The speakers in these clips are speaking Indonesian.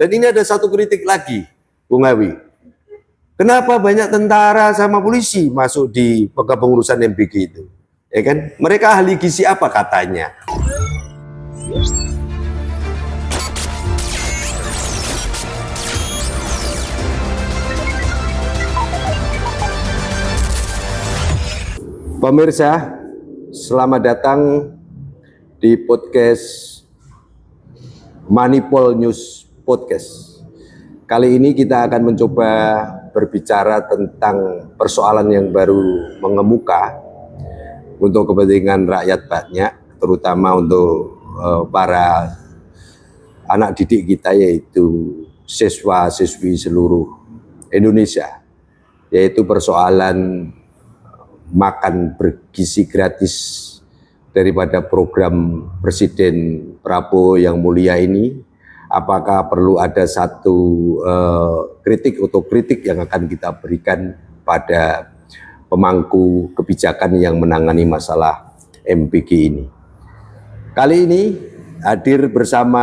Dan ini ada satu kritik lagi, Bung Awi. Kenapa banyak tentara sama polisi masuk di kepengurusan MBG itu? Ya kan? Mereka ahli gizi apa katanya? Pemirsa, selamat datang di podcast Manipol News Podcast. Kali ini kita akan mencoba berbicara tentang persoalan yang baru mengemuka untuk kepentingan rakyat banyak, terutama untuk para anak didik kita, yaitu siswa-siswi seluruh Indonesia, yaitu persoalan makan bergizi gratis daripada program Presiden Prabowo yang mulia ini. Apakah perlu ada satu kritik yang akan kita berikan pada pemangku kebijakan yang menangani masalah MBG ini. Kali ini hadir bersama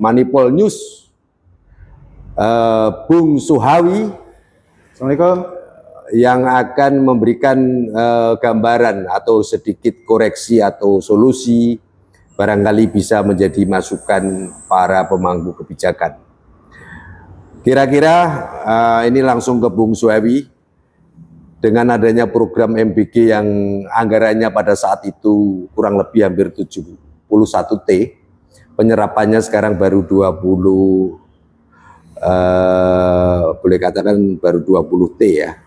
Manipol News Bung Suhawi. Assalamualaikum. Yang akan memberikan gambaran atau sedikit koreksi atau solusi, barangkali bisa menjadi masukan para pemangku kebijakan. Kira-kira ini langsung ke Bung Suhawi. Dengan adanya program MBG yang anggarannya pada saat itu kurang lebih hampir 71 T, penyerapannya sekarang baru 20, boleh katakan baru 20 T ya.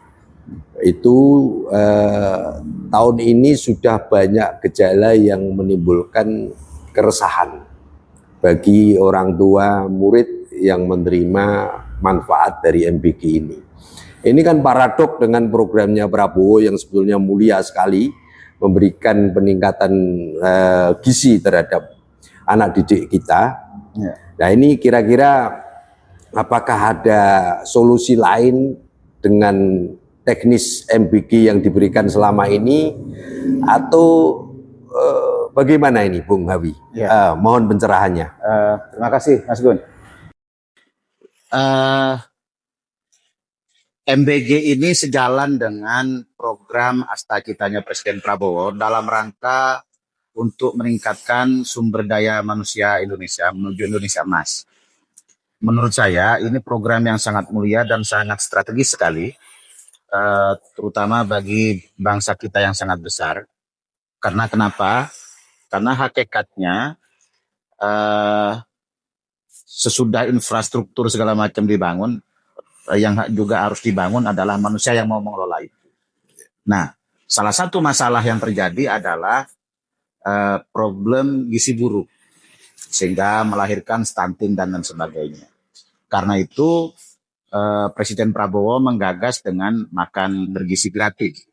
Itu tahun ini sudah banyak gejala yang menimbulkan keresahan bagi orang tua murid yang menerima manfaat dari MBG ini. Ini kan paradok dengan programnya Prabowo yang sebetulnya mulia sekali, memberikan peningkatan gizi terhadap anak didik kita. Ya. Nah ini kira-kira apakah ada solusi lain dengan teknis MBG yang diberikan selama ini, atau bagaimana ini Bung Hawi? Ya. Mohon pencerahannya. Terima kasih Mas Gun. MBG ini sejalan dengan program Astagitanya Presiden Prabowo dalam rangka untuk meningkatkan sumber daya manusia Indonesia menuju Indonesia Emas. Menurut saya ini program yang sangat mulia dan sangat strategis sekali, terutama bagi bangsa kita yang sangat besar. Karena kenapa? Karena hakikatnya sesudah infrastruktur segala macam dibangun, yang juga harus dibangun adalah manusia yang mau mengelola itu. Nah, salah satu masalah yang terjadi adalah problem gizi buruk, sehingga melahirkan stunting dan lain sebagainya. Karena itu Presiden Prabowo menggagas dengan makan bergizi gratis,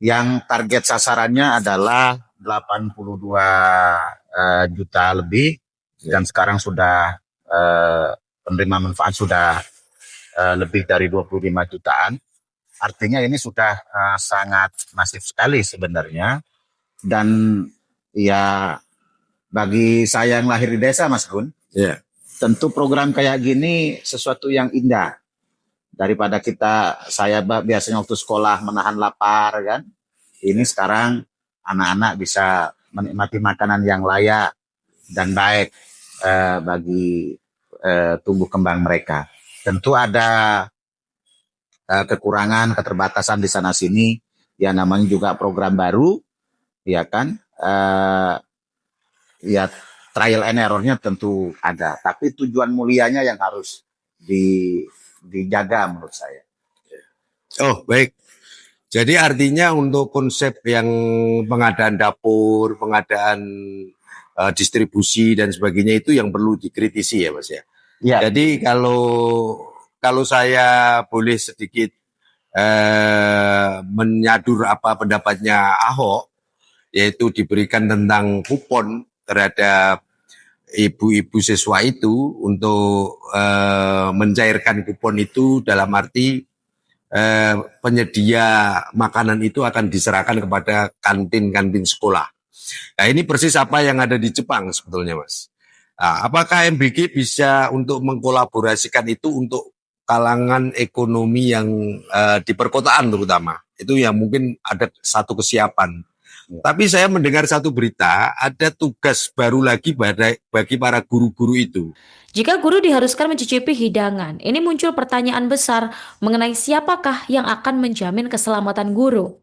yang target sasarannya adalah 82 juta lebih, dan sekarang sudah penerima manfaat sudah lebih dari 25 jutaan. Artinya ini sudah sangat masif sekali sebenarnya. Dan ya bagi saya yang lahir di desa, Mas Gun, yeah, tentu program kayak gini sesuatu yang indah. Daripada saya biasanya waktu sekolah menahan lapar kan, ini sekarang anak-anak bisa menikmati makanan yang layak dan baik bagi tumbuh kembang mereka. Tentu ada kekurangan, keterbatasan di sana sini, ya namanya juga program baru, ya kan, ya trial and error-nya tentu ada, tapi tujuan mulianya yang harus dijaga menurut saya. Oh, baik. Jadi artinya untuk konsep yang pengadaan dapur, pengadaan distribusi dan sebagainya itu yang perlu dikritisi ya Mas ya. Ya. Jadi kalau saya boleh sedikit menyadur apa pendapatnya Ahok, yaitu diberikan tentang kupon terhadap ibu-ibu siswa itu untuk mencairkan kupon itu, dalam arti penyedia makanan itu akan diserahkan kepada kantin-kantin sekolah. Nah ini persis apa yang ada di Jepang sebetulnya Mas. Nah, apakah MBG bisa untuk mengkolaborasikan itu untuk kalangan ekonomi yang di perkotaan terutama? Itu yang mungkin ada satu kesiapan. Ya. Tapi saya mendengar satu berita, ada tugas baru lagi bagi para guru-guru itu. Jika guru diharuskan mencicipi hidangan, ini muncul pertanyaan besar mengenai siapakah yang akan menjamin keselamatan guru.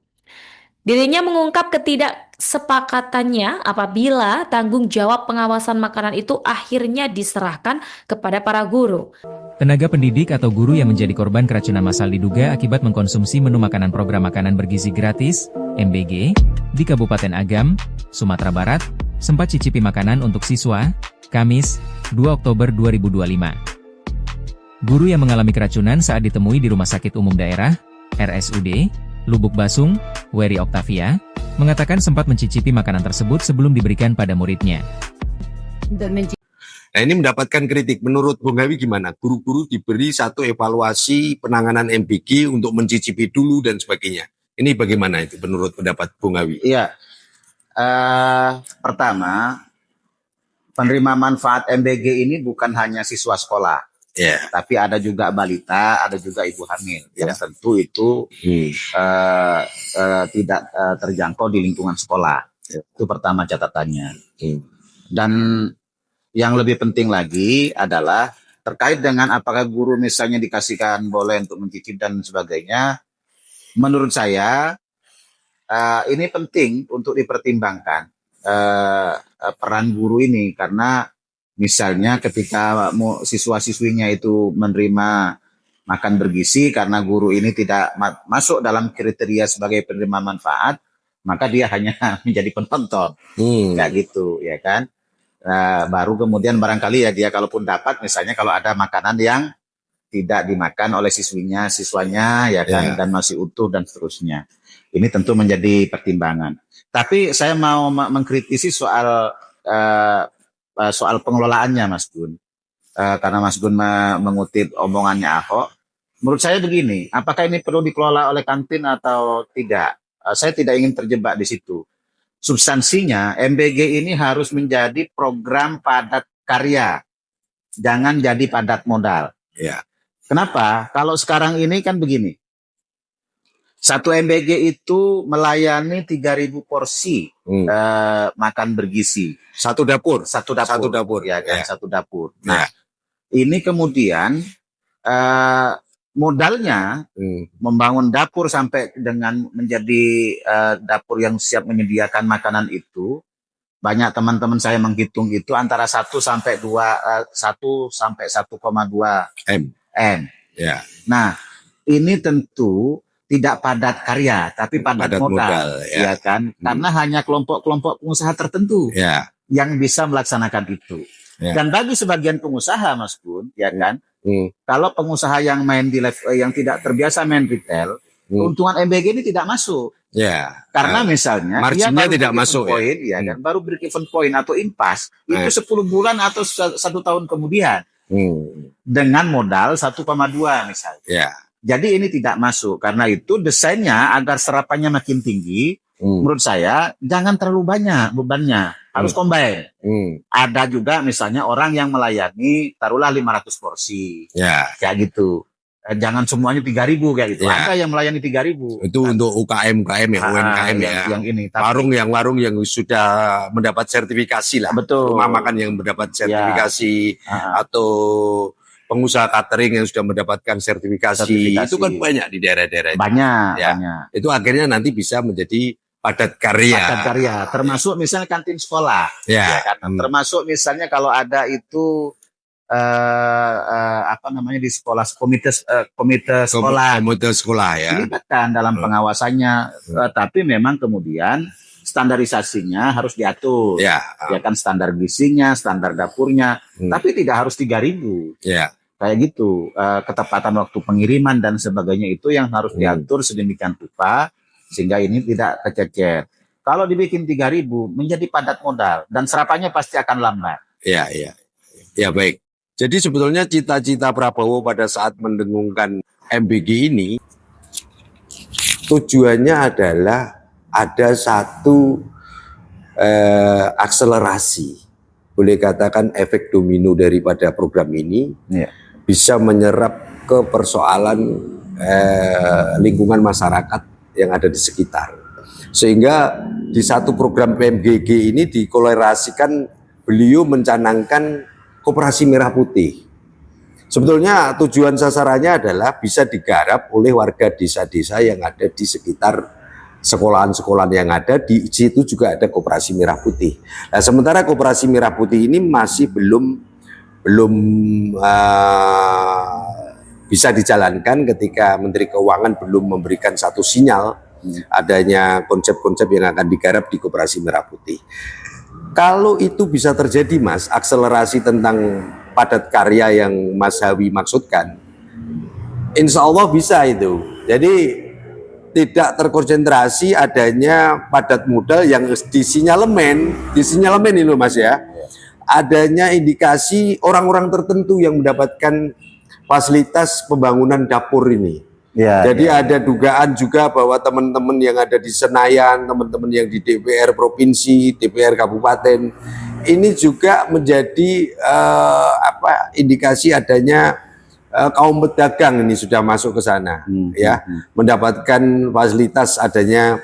Dirinya mengungkap ketidaksepakatannya apabila tanggung jawab pengawasan makanan itu akhirnya diserahkan kepada para guru. Tenaga pendidik atau guru yang menjadi korban keracunan massal diduga akibat mengkonsumsi menu makanan program makanan bergizi gratis, MBG, di Kabupaten Agam, Sumatera Barat, sempat cicipi makanan untuk siswa, Kamis, 2 Oktober 2025. Guru yang mengalami keracunan saat ditemui di Rumah Sakit Umum Daerah, RSUD, Lubuk Basung, Wery Octavia, mengatakan sempat mencicipi makanan tersebut sebelum diberikan pada muridnya. Nah, ini mendapatkan kritik. Menurut Bung Hawi gimana? Guru-guru diberi satu evaluasi penanganan MBG untuk mencicipi dulu dan sebagainya. Ini bagaimana itu menurut pendapat Bung Hawi? Iya, pertama penerima manfaat MBG ini bukan hanya siswa sekolah. Ya. Tapi ada juga balita, ada juga ibu hamil. Yang tentu itu tidak terjangkau di lingkungan sekolah. Itu pertama catatannya. Dan yang lebih penting lagi adalah terkait dengan apakah guru misalnya dikasihkan boleh untuk mencicip dan sebagainya. Menurut saya ini penting untuk dipertimbangkan peran guru ini, karena misalnya ketika siswa-siswinya itu menerima makan bergizi karena guru ini tidak masuk dalam kriteria sebagai penerima manfaat, maka dia hanya menjadi penonton, kayak gitu, ya kan? Baru kemudian barangkali ya dia kalaupun dapat, misalnya kalau ada makanan yang tidak dimakan oleh siswanya, ya kan, dan masih utuh dan seterusnya. Ini tentu menjadi pertimbangan. Tapi saya mau mengkritisi soal pengelolaannya, Mas Gun. Karena Mas Gun mengutip omongannya Ahok. Menurut saya begini, apakah ini perlu dikelola oleh kantin atau tidak? Saya tidak ingin terjebak di situ. Substansinya, MBG ini harus menjadi program padat karya. Jangan jadi padat modal. Ya. Kenapa? Kalau sekarang ini kan begini. Satu MBG itu melayani 3.000 porsi makan bergizi. Satu dapur. Satu dapur. Ya kan, satu dapur. Nah, Ya. ini kemudian modalnya membangun dapur sampai dengan menjadi dapur yang siap menyediakan makanan itu. Banyak teman-teman saya menghitung itu antara 1 sampai 1,2 M. Ya. Nah, ini tentu tidak padat karya, tapi padat modal, ya kan? Karena hanya kelompok-kelompok pengusaha tertentu yang bisa melaksanakan itu. Dan bagi sebagian pengusaha, Mas Gun, ya kan? Kalau pengusaha yang main di level yang tidak terbiasa main retail, keuntungan MBG ini tidak masuk. Karena misalnya marginnya tidak masuk, point, kan? Baru break even point atau impas itu 10 bulan atau 1 tahun kemudian. Dengan modal 1,2 misalnya. Jadi ini tidak masuk. Karena itu desainnya agar serapannya makin tinggi, menurut saya jangan terlalu banyak bebannya, harus combine. Ada juga misalnya orang yang melayani taruhlah 500 porsi. Kayak gitu. Jangan semuanya 3.000 kayak gitu. Ada yang melayani 3.000. Itu untuk UMKM ya, UMKM ya. Yang ini. Warung yang sudah mendapat sertifikasi lah. Betul. Rumah makan yang mendapat sertifikasi atau pengusaha catering yang sudah mendapatkan sertifikasi. Itu kan banyak di daerah-daerah. Banyak. Itu akhirnya nanti bisa menjadi padat karya. Termasuk misalnya kantin sekolah. Termasuk misalnya kalau ada itu di sekolah komite sekolah ya. Dilibatkan dalam pengawasannya, tapi memang kemudian standarisasinya harus diatur. Ya kan, standar gizinya, standar dapurnya, tapi tidak harus 3.000. Kayak gitu. Ketepatan waktu pengiriman dan sebagainya itu yang harus diatur sedemikian rupa sehingga ini tidak kececer. Kalau dibikin 3.000 menjadi padat modal dan serapannya pasti akan lambat. Ya baik. Jadi sebetulnya cita-cita Prabowo pada saat mendengungkan MBG ini tujuannya adalah ada satu akselerasi boleh katakan efek domino daripada program ini Iya. bisa menyerap ke persoalan lingkungan masyarakat yang ada di sekitar. Sehingga di satu program PMGG ini dikolerasikan, beliau mencanangkan koperasi merah putih. Sebetulnya tujuan sasarannya adalah bisa digarap oleh warga desa-desa yang ada di sekitar sekolahan-sekolahan yang ada, di situ juga ada koperasi merah putih. Nah, sementara koperasi merah putih ini masih belum bisa dijalankan ketika Menteri Keuangan belum memberikan satu sinyal adanya konsep-konsep yang akan digarap di koperasi merah putih. Kalau itu bisa terjadi, Mas, akselerasi tentang padat karya yang Mas Hawi maksudkan, insya Allah bisa itu. Jadi tidak terkonsentrasi adanya padat modal yang di sinyalemen ini loh, Mas ya. Adanya indikasi orang-orang tertentu yang mendapatkan fasilitas pembangunan dapur ini. Ya, Jadi ya. ada dugaan juga bahwa teman-teman yang ada di Senayan, teman-teman yang di DPR Provinsi, DPR Kabupaten, ini juga menjadi indikasi adanya kaum pedagang ini sudah masuk ke sana, ya, mendapatkan fasilitas adanya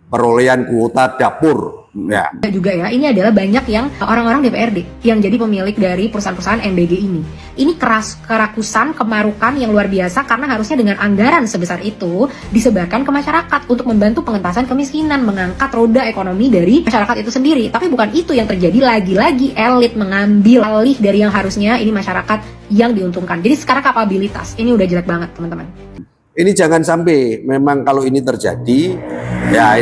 perolehan kuota dapur. Ya. Juga ya, ini adalah banyak yang orang-orang DPRD yang jadi pemilik dari perusahaan-perusahaan MBG ini. Ini kerakusan, kemarukan yang luar biasa karena harusnya dengan anggaran sebesar itu disebarkan ke masyarakat untuk membantu pengentasan kemiskinan, mengangkat roda ekonomi dari masyarakat itu sendiri. Tapi bukan itu yang terjadi, lagi-lagi elit mengambil alih dari yang harusnya ini masyarakat yang diuntungkan. Jadi sekarang kapabilitas, ini udah jelek banget teman-teman. Ini jangan sampai, memang kalau ini terjadi, ya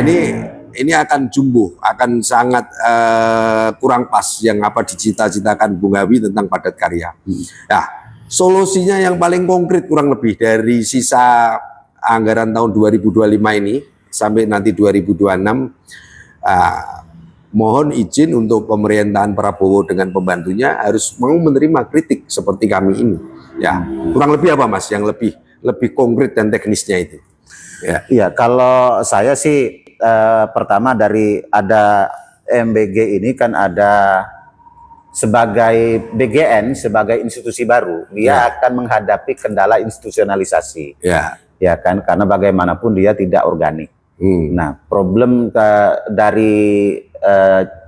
ini akan jumbo, akan sangat kurang pas yang apa dicita-citakan Bung Hawi tentang padat karya. Nah, solusinya yang paling konkret kurang lebih dari sisa anggaran tahun 2025 ini sampai nanti 2026, mohon izin untuk pemerintahan Prabowo dengan pembantunya harus mau menerima kritik seperti kami ini. Ya, kurang lebih apa, Mas, yang lebih konkret dan teknisnya itu? Ya. Iya, kalau saya sih pertama dari ada MBG ini kan ada sebagai BGN, sebagai institusi baru, dia akan menghadapi kendala institusionalisasi. Ya kan, karena bagaimanapun dia tidak organik. Nah, problem dari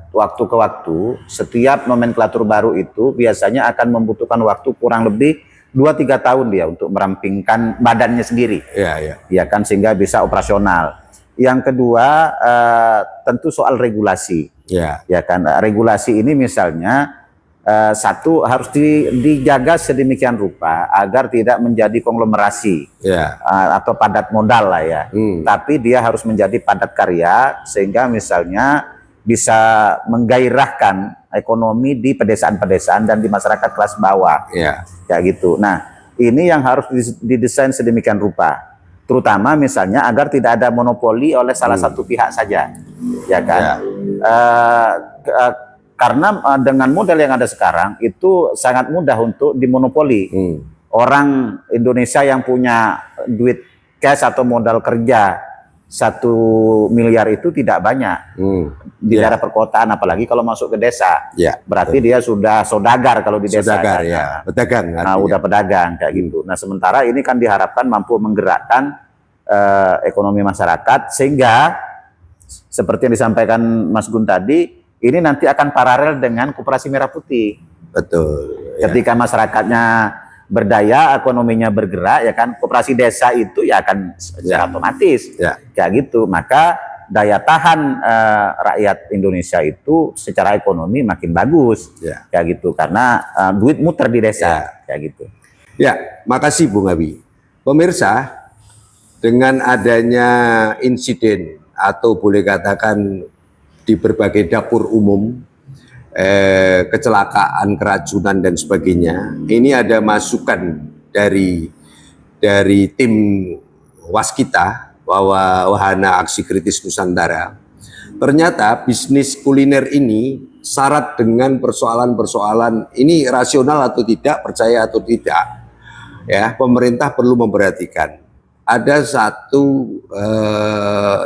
waktu ke waktu, setiap nomenklatur baru itu biasanya akan membutuhkan waktu kurang lebih 2-3 tahun dia untuk merampingkan badannya sendiri. Ya kan, sehingga bisa operasional. Yang kedua tentu soal regulasi, ya kan, regulasi ini misalnya satu harus dijaga sedemikian rupa agar tidak menjadi konglomerasi atau padat modal lah ya, tapi dia harus menjadi padat karya sehingga misalnya bisa menggairahkan ekonomi di pedesaan-pedesaan dan di masyarakat kelas bawah, kayak gitu. Nah, ini yang harus didesain sedemikian rupa. Terutama misalnya agar tidak ada monopoli oleh salah satu pihak saja, ya kan? Karena dengan model yang ada sekarang itu sangat mudah untuk dimonopoli. Orang Indonesia yang punya duit cash atau modal kerja 1 miliar itu tidak banyak di daerah perkotaan, apalagi kalau masuk ke desa. Berarti dia sudah saudagar kalau di desa. Saudagar, ya, pedagang. Nah, udah pedagang kayak gitu. Nah, sementara ini kan diharapkan mampu menggerakkan ekonomi masyarakat sehingga seperti yang disampaikan Mas Gun tadi, ini nanti akan paralel dengan koperasi merah putih. Betul. Ketika masyarakatnya berdaya, ekonominya bergerak, ya kan, koperasi desa itu ya akan secara otomatis kayak gitu. Maka daya tahan rakyat Indonesia itu secara ekonomi makin bagus, kayak gitu, karena duit muter di desa, kayak gitu. Ya, makasih Bung Hawi. Pemirsa, dengan adanya insiden atau boleh katakan di berbagai dapur umum, kecelakaan, keracunan dan sebagainya, ini ada masukan dari tim Waskita bahwa Wahana Aksi Kritis Nusantara, ternyata bisnis kuliner ini syarat dengan persoalan-persoalan ini rasional atau tidak, percaya atau tidak, ya, pemerintah perlu memperhatikan. Ada satu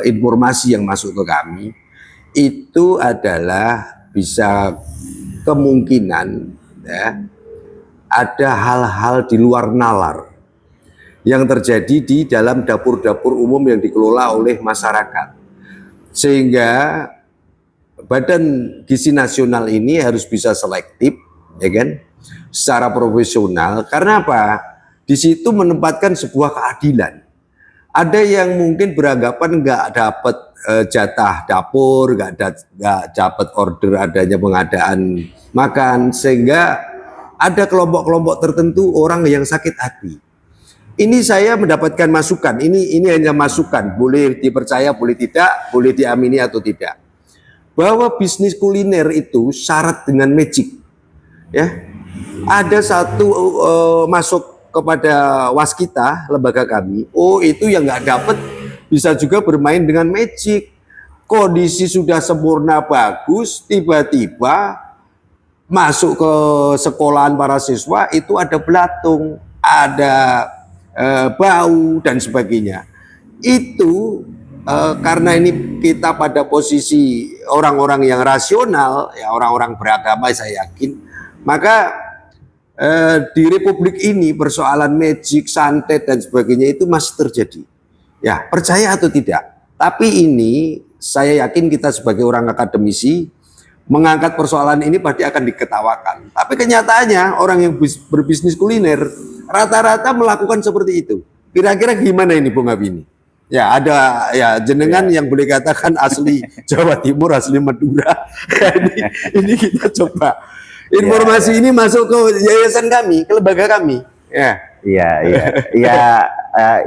informasi yang masuk ke kami, itu adalah bisa kemungkinan ya, ada hal-hal di luar nalar yang terjadi di dalam dapur-dapur umum yang dikelola oleh masyarakat. Sehingga Badan Gizi Nasional ini harus bisa selektif, ya kan, secara profesional. Karena apa? Di situ menempatkan sebuah keadilan. Ada yang mungkin beranggapan nggak dapat jatah dapur, nggak dapat order adanya pengadaan makan, sehingga ada kelompok-kelompok tertentu orang yang sakit hati. Ini saya mendapatkan masukan. Ini hanya masukan, boleh dipercaya, boleh tidak, boleh diamini atau tidak. Bahwa bisnis kuliner itu syarat dengan magic. Ya, ada satu masuk kepada waskita lembaga kami. Oh, itu yang nggak dapat bisa juga bermain dengan magic. Kondisi sudah sempurna bagus, tiba-tiba masuk ke sekolahan para siswa itu ada belatung, ada bau dan sebagainya. Itu karena ini kita pada posisi orang-orang yang rasional, ya orang-orang beragama saya yakin, maka di Republik ini persoalan magic, santet dan sebagainya itu masih terjadi. Ya, percaya atau tidak. Tapi ini saya yakin kita sebagai orang akademisi mengangkat persoalan ini pasti akan diketawakan. Tapi kenyataannya orang yang berbisnis kuliner rata-rata melakukan seperti itu. Kira-kira gimana ini Bung Abi? Ya ada ya jenengan yang boleh katakan asli Jawa Timur, asli Madura. ini kita coba informasi ini masuk ke yayasan kami, ke lembaga kami.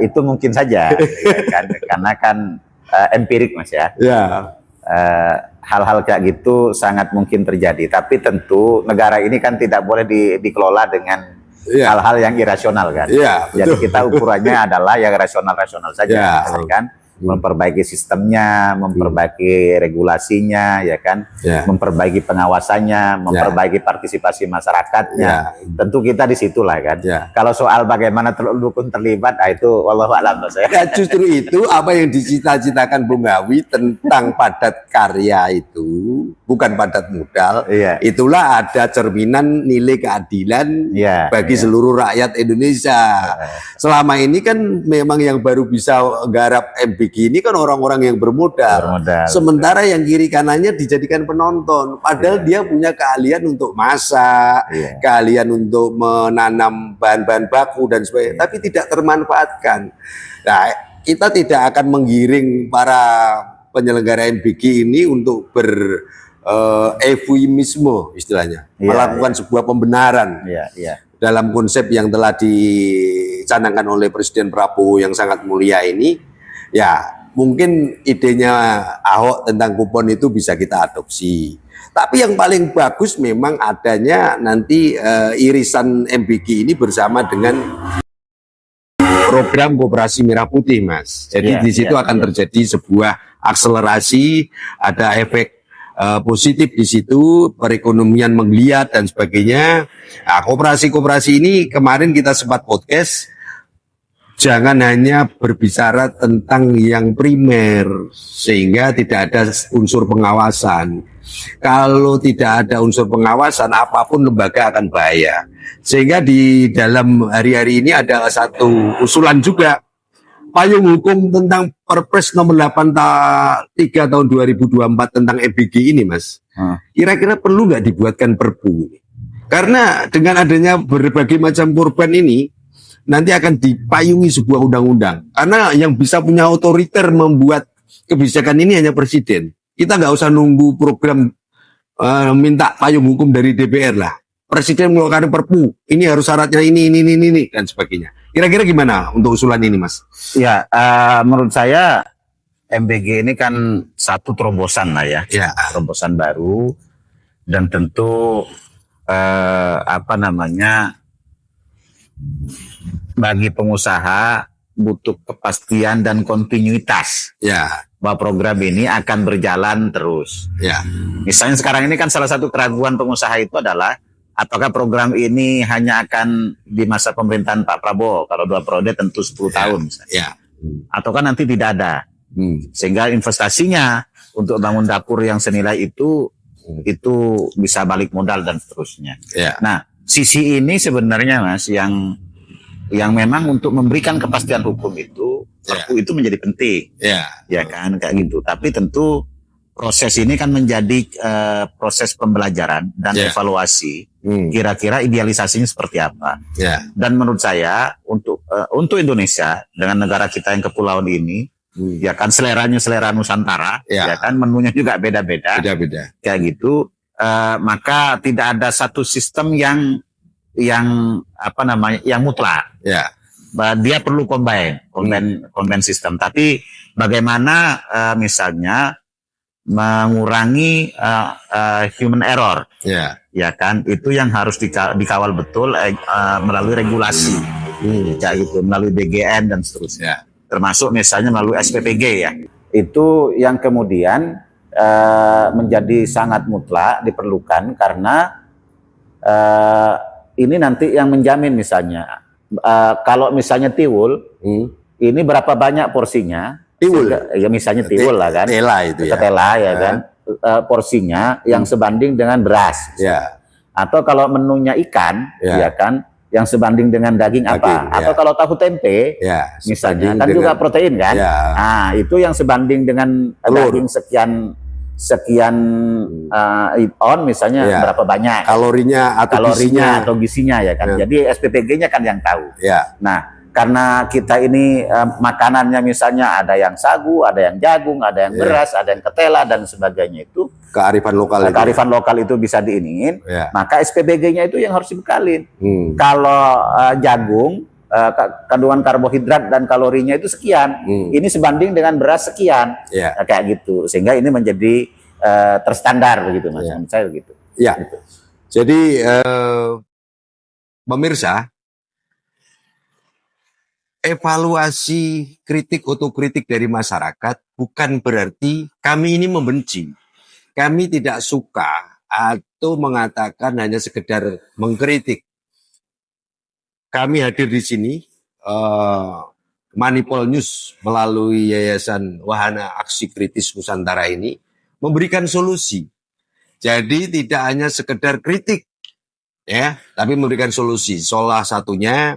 Itu mungkin saja, ya kan? Karena kan empirik Mas ya. Hal-hal kayak gitu sangat mungkin terjadi. Tapi tentu negara ini kan tidak boleh dikelola dengan hal-hal yang irasional kan. Jadi kita ukurannya adalah yang rasional-rasional saja, kan? Memperbaiki sistemnya, memperbaiki regulasinya, ya kan? Memperbaiki pengawasannya, memperbaiki partisipasi masyarakatnya. Tentu kita di situlah kan. Kalau soal bagaimana dukun terlibat, itu wallahu a'lam saya. Ya, justru itu apa yang dicita-citakan Bung Gawi tentang padat karya itu, bukan padat modal. Itulah ada cerminan nilai keadilan bagi seluruh rakyat Indonesia. Selama ini kan memang yang baru bisa garap MBG ini kan orang-orang yang bermodal. Sementara yang kiri kanannya dijadikan penonton. Padahal dia punya keahlian untuk masak, keahlian untuk menanam bahan-bahan baku dan sebagainya, tapi tidak termanfaatkan. Nah, kita tidak akan menggiring para penyelenggara MBG ini untuk eufemisme istilahnya, melakukan sebuah pembenaran dalam konsep yang telah dicanangkan oleh Presiden Prabowo yang sangat mulia ini. Ya, mungkin idenya Ahok tentang kupon itu bisa kita adopsi. Tapi yang paling bagus memang adanya nanti irisan MBG ini bersama dengan program Koperasi Merah Putih, Mas. Jadi di situ akan terjadi sebuah akselerasi, ada efek positif di situ, perekonomian menggeliat dan sebagainya. Nah, koperasi-koperasi ini kemarin kita sempat podcast. Jangan hanya berbicara tentang yang primer, sehingga tidak ada unsur pengawasan. Kalau tidak ada unsur pengawasan, apapun lembaga akan bahaya. Sehingga di dalam hari-hari ini ada satu usulan juga, payung hukum tentang Perpres nomor 83 tahun 2024 tentang MBG ini, Mas. Kira-kira perlu nggak dibuatkan perpu? Karena dengan adanya berbagai macam korban ini, nanti akan dipayungi sebuah undang-undang. Karena yang bisa punya otoriter membuat kebijakan ini hanya presiden. Kita nggak usah nunggu program minta payung hukum dari DPR lah. Presiden mengeluarkan perpu, ini harus syaratnya ini, dan sebagainya. Kira-kira gimana untuk usulan ini, Mas? Ya, menurut saya MBG ini kan satu terobosan lah ya. Terobosan baru, dan tentu bagi pengusaha butuh kepastian dan kontinuitas bahwa program ini akan berjalan terus. Misalnya sekarang ini kan salah satu keraguan pengusaha itu adalah apakah program ini hanya akan di masa pemerintahan Pak Prabowo, kalau 2 periode tentu 10 tahun misalnya. Ataukah nanti tidak ada, sehingga investasinya untuk bangun dapur yang senilai itu itu bisa balik modal dan seterusnya. Ya. Nah, sisi ini sebenarnya Mas yang memang untuk memberikan kepastian hukum itu Perpu itu menjadi penting. Ya kan kayak gitu. Tapi tentu proses ini kan menjadi proses pembelajaran dan evaluasi. Kira-kira idealisasinya seperti apa? Dan menurut saya untuk Indonesia dengan negara kita yang kepulauan ini, ya kan seleranya selera Nusantara, ya kan menunya juga beda-beda. Kayak gitu, maka tidak ada satu sistem yang mutlak. Dia perlu combine sistem. Tapi bagaimana misalnya mengurangi human error, ya kan itu yang harus dikawal betul melalui regulasi, kayak gitu, melalui BGN dan seterusnya, termasuk misalnya melalui SPPG ya. Itu yang kemudian menjadi sangat mutlak diperlukan karena ini nanti yang menjamin misalnya kalau misalnya tiwul ini berapa banyak porsinya. Tiwul, ya misalnya tiwul lah kan, ketela itu ya, ketela ya kan, porsinya yang sebanding dengan beras, atau kalau menunya ikan, ya kan, yang sebanding dengan daging apa, atau kalau tahu tempe, misalnya kan juga protein kan, nah itu yang sebanding dengan daging sekian on misalnya berapa banyak kalorinya atau gizinya ya kan, jadi SPPG-nya kan yang tahu, nah. Karena kita ini makanannya misalnya ada yang sagu, ada yang jagung, ada yang beras, ada yang ketela dan sebagainya itu kearifan lokal itu bisa diiniin, maka SPBG-nya itu yang harus dibekalin. Kalau jagung kandungan karbohidrat dan kalorinya itu sekian, ini sebanding dengan beras sekian, kayak gitu, sehingga ini menjadi terstandar begitu Mas, menurut saya begitu. Gitu. Jadi pemirsa, evaluasi kritik otokritik dari masyarakat bukan berarti kami ini membenci. Kami tidak suka atau mengatakan hanya sekedar mengkritik. Kami hadir di sini, Manipol News melalui Yayasan Wahana Aksi Kritis Nusantara ini memberikan solusi. Jadi tidak hanya sekedar kritik, ya, tapi memberikan solusi. Salah satunya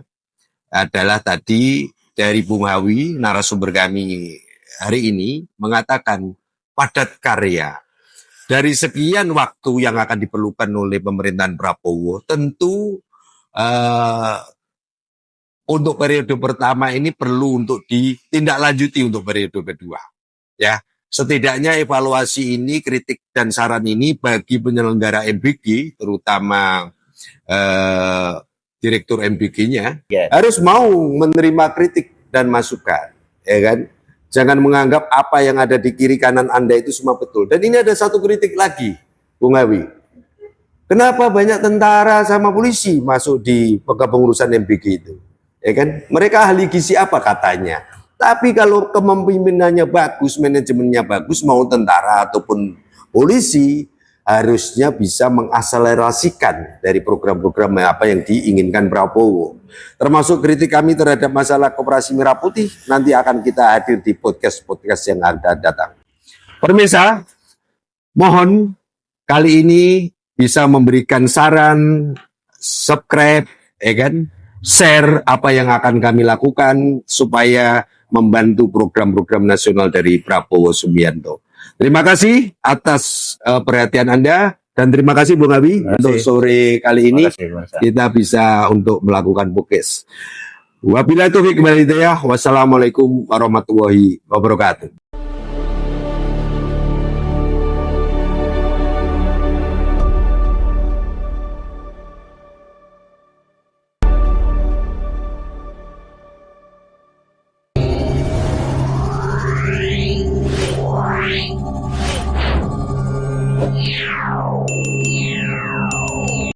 adalah tadi dari Bung Hawi, narasumber kami hari ini, mengatakan padat karya. Dari sekian waktu yang akan diperlukan oleh pemerintahan Prabowo, tentu untuk periode pertama ini perlu untuk ditindaklanjuti untuk periode kedua. Ya, setidaknya evaluasi ini, kritik dan saran ini bagi penyelenggara MBG, terutama Direktur MBG-nya harus mau menerima kritik dan masukan, ya kan? Jangan menganggap apa yang ada di kiri kanan Anda itu semua betul. Dan ini ada satu kritik lagi, Bung Hawi. Kenapa banyak tentara sama polisi masuk di kepengurusan MBG itu? Ya kan? Mereka ahli gizi apa katanya? Tapi kalau kepemimpinannya bagus, manajemennya bagus, mau tentara ataupun polisi, harusnya bisa mengakselerasikan dari program-program apa yang diinginkan Prabowo. Termasuk kritik kami terhadap masalah Koperasi Merah Putih, nanti akan kita hadir di podcast-podcast yang akan datang. Pemirsa, mohon kali ini bisa memberikan saran, subscribe, ya kan, share apa yang akan kami lakukan supaya membantu program-program nasional dari Prabowo Subianto. Terima kasih atas perhatian Anda dan terima kasih Bung Hawi untuk sore kali ini kita bisa untuk melakukan podcast. Wabillahi taufiq wal hidayah. Wassalamualaikum warahmatullahi wabarakatuh. Yeah.